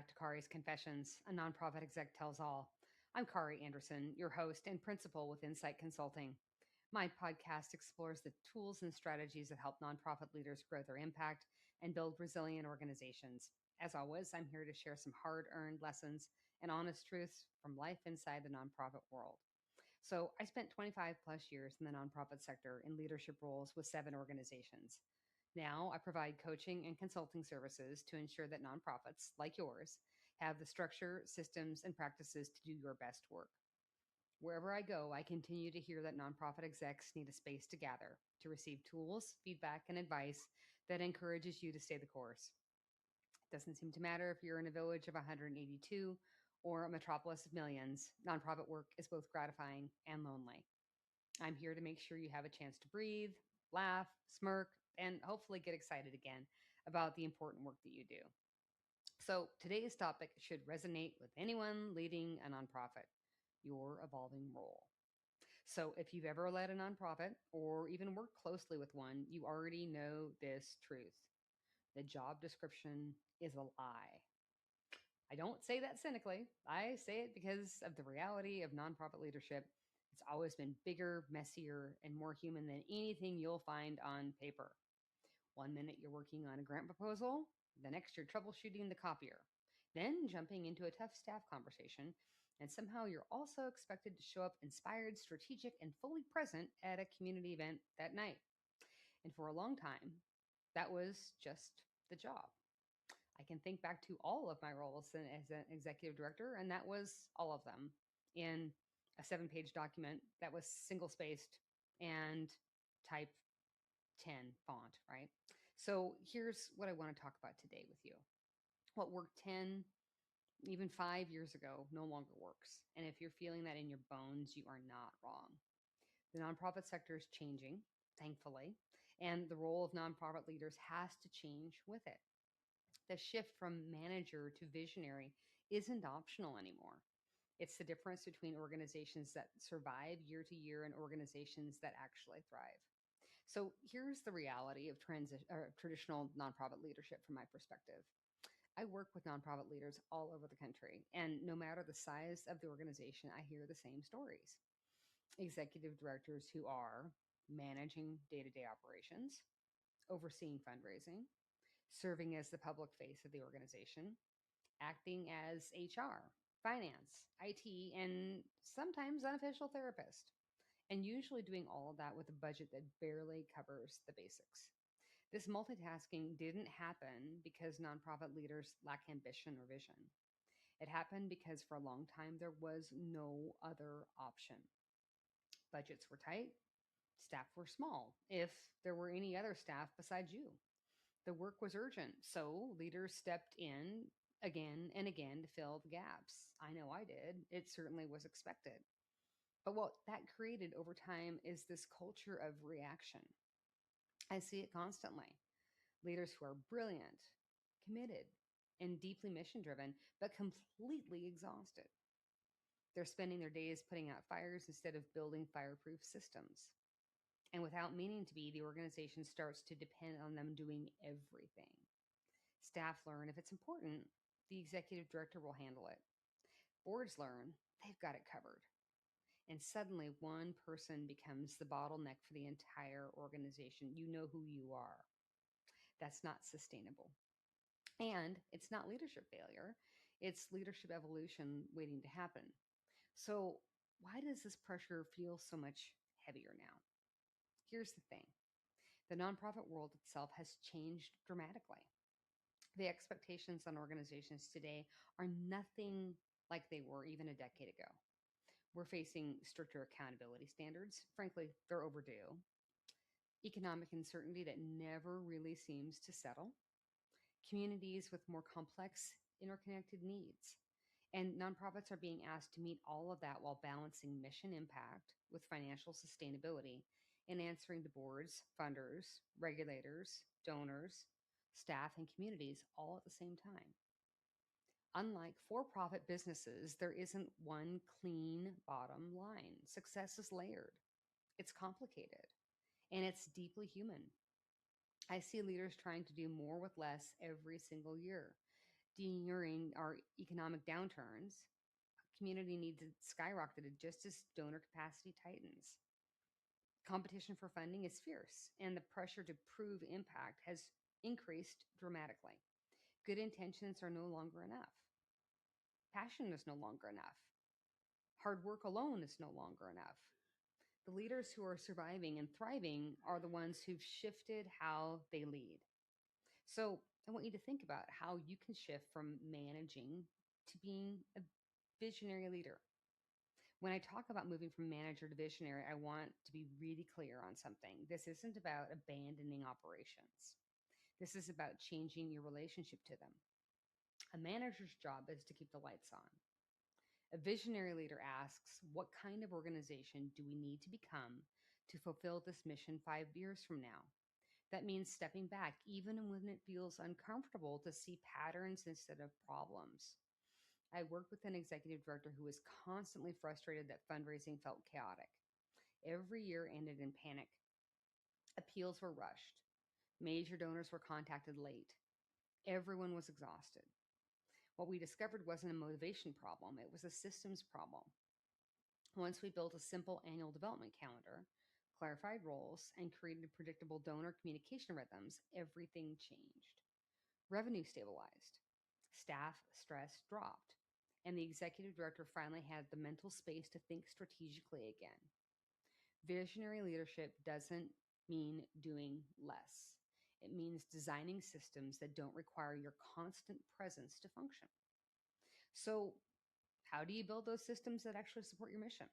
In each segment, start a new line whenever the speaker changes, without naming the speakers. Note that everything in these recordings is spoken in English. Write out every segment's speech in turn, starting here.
back to Kari's Confessions, a nonprofit exec tells all. I'm Kari Anderson, your host and principal with Incite Consulting. My podcast explores the tools and strategies that help nonprofit leaders grow their impact and build resilient organizations. As always, I'm here to share some hard earned lessons and honest truths from life inside the nonprofit world. So, I spent 25 plus years in the nonprofit sector in leadership roles with 7 organizations. Now, I provide coaching and consulting services to ensure that nonprofits like yours have the structure, systems, and practices to do your best work. Wherever I go, I continue to hear that nonprofit execs need a space to gather, to receive tools, feedback, and advice that encourages you to stay the course. It doesn't seem to matter if you're in a village of 182 or a metropolis of millions, nonprofit work is both gratifying and lonely. I'm here to make sure you have a chance to breathe, laugh, smirk, and hopefully get excited again about the important work that you do. So, today's topic should resonate with anyone leading a nonprofit, your evolving role. So, if you've ever led a nonprofit or even worked closely with one, you already know this truth. The job description is a lie. I don't say that cynically. I say it because of the reality of nonprofit leadership. It's always been bigger, messier, and more human than anything you'll find on paper. One minute you're working on a grant proposal, the next you're troubleshooting the copier, then jumping into a tough staff conversation, and somehow you're also expected to show up inspired, strategic, and fully present at a community event that night. And for a long time, that was just the job. I can think back to all of my roles as an executive director, and that was all of them in a 7-page document that was single spaced and type 10 font, right? So here's what I want to talk about today with you. What worked 10, even 5 years ago, no longer works. And if you're feeling that in your bones, you are not wrong. The nonprofit sector is changing, thankfully, and the role of nonprofit leaders has to change with it. The shift from manager to visionary isn't optional anymore. It's the difference between organizations that survive year to year and organizations that actually thrive. So here's the reality of traditional nonprofit leadership from my perspective. I work with nonprofit leaders all over the country, and no matter the size of the organization, I hear the same stories. Executive directors who are managing day to day operations, overseeing fundraising, serving as the public face of the organization, acting as HR, finance, IT, and sometimes unofficial therapist, and usually doing all of that with a budget that barely covers the basics. This multitasking didn't happen because nonprofit leaders lack ambition or vision. It happened because for a long time there was no other option. Budgets were tight, staff were small, if there were any other staff besides you. The work was urgent, so leaders stepped in again and again to fill the gaps. I know I did. It certainly was expected. But what that created over time is this culture of reaction. I see it constantly. Leaders who are brilliant, committed, and deeply mission driven, but completely exhausted. They're spending their days putting out fires instead of building fireproof systems. And without meaning to be, the organization starts to depend on them doing everything. Staff learn if it's important, the executive director will handle it. Boards learn they've got it covered. And suddenly, one person becomes the bottleneck for the entire organization. You know who you are. That's not sustainable. And it's not leadership failure, it's leadership evolution waiting to happen. So, why does this pressure feel so much heavier now? Here's the thing: the nonprofit world itself has changed dramatically. The expectations on organizations today are nothing like they were even a decade ago. We're facing stricter accountability standards. Frankly, they're overdue. Economic uncertainty that never really seems to settle. Communities with more complex, interconnected needs. And nonprofits are being asked to meet all of that while balancing mission impact with financial sustainability and answering to boards, funders, regulators, donors, staff, and communities all at the same time. Unlike for profit businesses, there isn't one clean bottom line. Success is layered, it's complicated, and it's deeply human. I see leaders trying to do more with less every single year, During our economic downturns, community needs have skyrocketed just as donor capacity tightens. Competition for funding is fierce, and the pressure to prove impact has increased dramatically. Good intentions are no longer enough. Passion is no longer enough. Hard work alone is no longer enough. The leaders who are surviving and thriving are the ones who've shifted how they lead. So I want you to think about how you can shift from managing to being a visionary leader. When I talk about moving from manager to visionary, I want to be really clear on something. This isn't about abandoning operations. This is about changing your relationship to them. A manager's job is to keep the lights on. A visionary leader asks, what kind of organization do we need to become to fulfill this mission 5 years from now? That means stepping back, even when it feels uncomfortable, to see patterns instead of problems. I worked with an executive director who was constantly frustrated that fundraising felt chaotic. Every year ended in panic. Appeals were rushed. Major donors were contacted late. Everyone was exhausted. What we discovered wasn't a motivation problem, it was a systems problem. Once we built a simple annual development calendar, clarified roles, and created predictable donor communication rhythms, everything changed. Revenue stabilized, staff stress dropped, and the executive director finally had the mental space to think strategically again. Visionary leadership doesn't mean doing less. It means designing systems that don't require your constant presence to function. So, how do you build those systems that actually support your mission?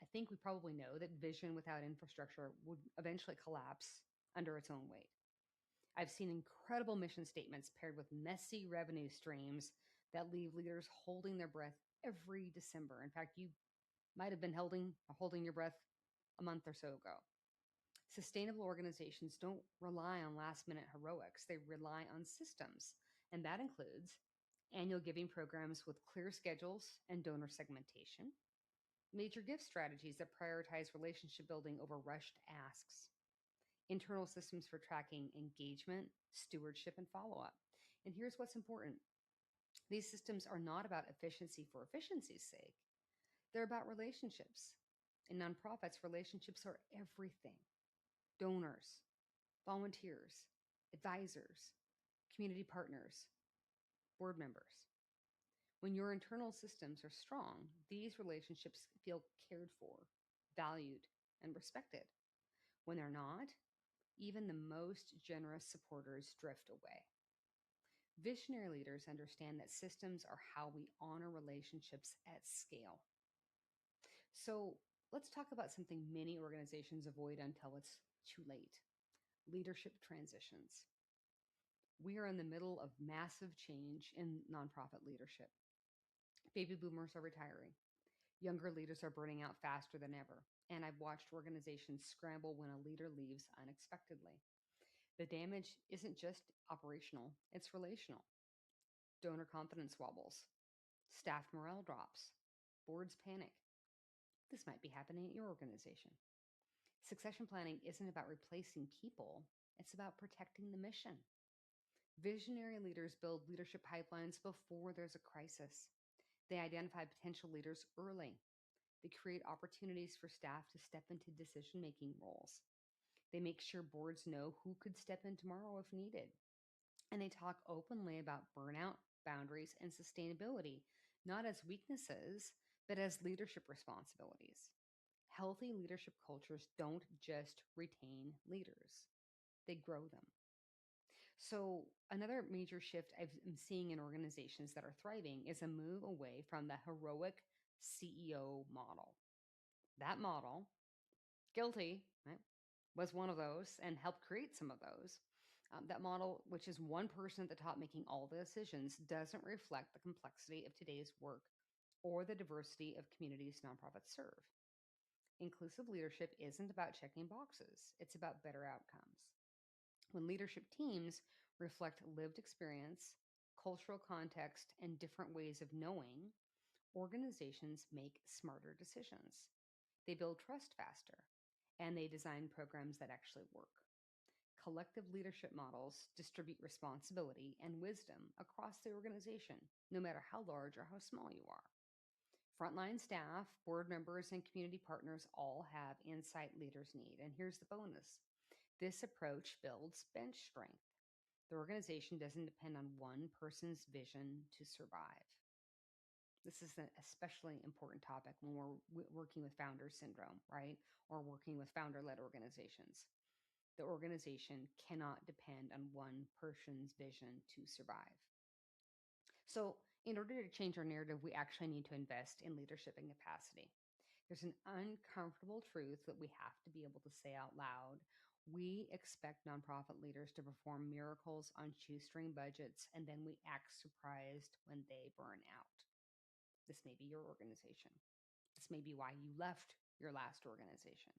I think we probably know that vision without infrastructure would eventually collapse under its own weight. I've seen incredible mission statements paired with messy revenue streams that leave leaders holding their breath every December. In fact, you might have been holding your breath a month or so ago. Sustainable organizations don't rely on last minute heroics, they rely on systems. And that includes annual giving programs with clear schedules and donor segmentation, major gift strategies that prioritize relationship building over rushed asks, internal systems for tracking engagement, stewardship, and follow up. And here's what's important: these systems are not about efficiency for efficiency's sake, they're about relationships. In nonprofits, relationships are everything: donors, volunteers, advisors, community partners, board members. When your internal systems are strong, these relationships feel cared for, valued, and respected. When they're not, even the most generous supporters drift away. Visionary leaders understand that systems are how we honor relationships at scale. So let's talk about something many organizations avoid until it's too late: leadership transitions. We are in the middle of massive change in nonprofit leadership. Baby boomers are retiring. Younger leaders are burning out faster than ever. And I've watched organizations scramble when a leader leaves unexpectedly. The damage isn't just operational, it's relational. Donor confidence wobbles, staff morale drops, boards panic. This might be happening at your organization. Succession planning isn't about replacing people, it's about protecting the mission. Visionary leaders build leadership pipelines before there's a crisis. They identify potential leaders early. They create opportunities for staff to step into decision-making roles. They make sure boards know who could step in tomorrow if needed. And they talk openly about burnout, boundaries, and sustainability, not as weaknesses, but as leadership responsibilities. Healthy leadership cultures don't just retain leaders, they grow them. So, another major shift I'm seeing in organizations that are thriving is a move away from the heroic CEO model. That model, guilty, right, was one of those and helped create some of those. That model, which is one person at the top making all the decisions, doesn't reflect the complexity of today's work or the diversity of communities nonprofits serve. Inclusive leadership isn't about checking boxes, it's about better outcomes. When leadership teams reflect lived experience, cultural context, and different ways of knowing, organizations make smarter decisions. They build trust faster, and they design programs that actually work. Collective leadership models distribute responsibility and wisdom across the organization, no matter how large or how small you are. Frontline staff, board members, and community partners all have insight leaders need. And here's the bonus: this approach builds bench strength. The organization doesn't depend on one person's vision to survive. This is an especially important topic when we're working with founder syndrome, right? Or working with founder led organizations. The organization cannot depend on one person's vision to survive. So, in order to change our narrative, we actually need to invest in leadership and capacity. There's an uncomfortable truth that we have to be able to say out loud. We expect nonprofit leaders to perform miracles on shoestring budgets, and then we act surprised when they burn out. This may be your organization. This may be why you left your last organization.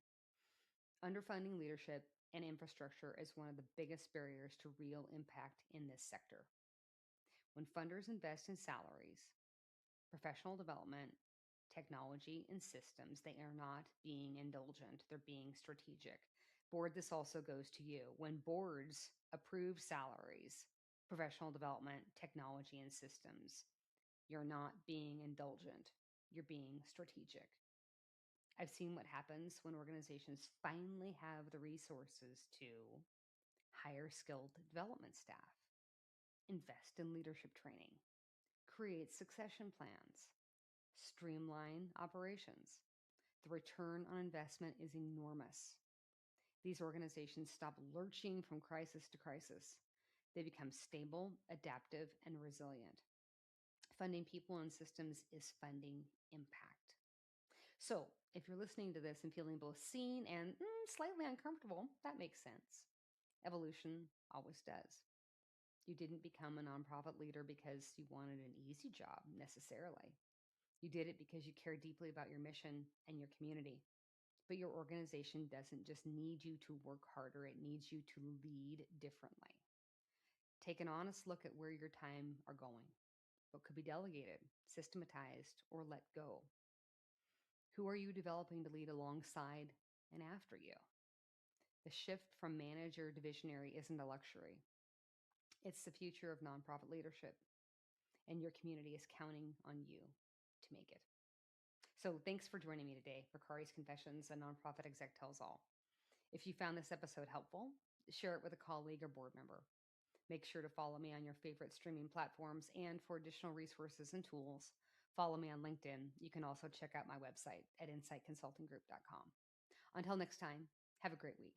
Underfunding leadership and infrastructure is one of the biggest barriers to real impact in this sector. When funders invest in salaries, professional development, technology, and systems, they are not being indulgent, they're being strategic. Board, this also goes to you. When boards approve salaries, professional development, technology, and systems, you're not being indulgent, you're being strategic. I've seen what happens when organizations finally have the resources to hire skilled development staff, invest in leadership training, create succession plans, streamline operations. The return on investment is enormous. These organizations stop lurching from crisis to crisis. They become stable, adaptive, and resilient. Funding people and systems is funding impact. So, if you're listening to this and feeling both seen and slightly uncomfortable, that makes sense. Evolution always does. You didn't become a nonprofit leader because you wanted an easy job necessarily. You did it because you care deeply about your mission and your community. But your organization doesn't just need you to work harder, it needs you to lead differently. Take an honest look at where your time are going. What could be delegated, systematized, or let go? Who are you developing to lead alongside and after you? The shift from manager to visionary isn't a luxury. It's the future of nonprofit leadership, and your community is counting on you to make it. So thanks for joining me today for Kari's Confessions, a nonprofit exec tells all. If you found this episode helpful, share it with a colleague or board member. Make sure to follow me on your favorite streaming platforms, and for additional resources and tools, follow me on LinkedIn. You can also check out my website at inciteconsultinggroup.com. Until next time, have a great week.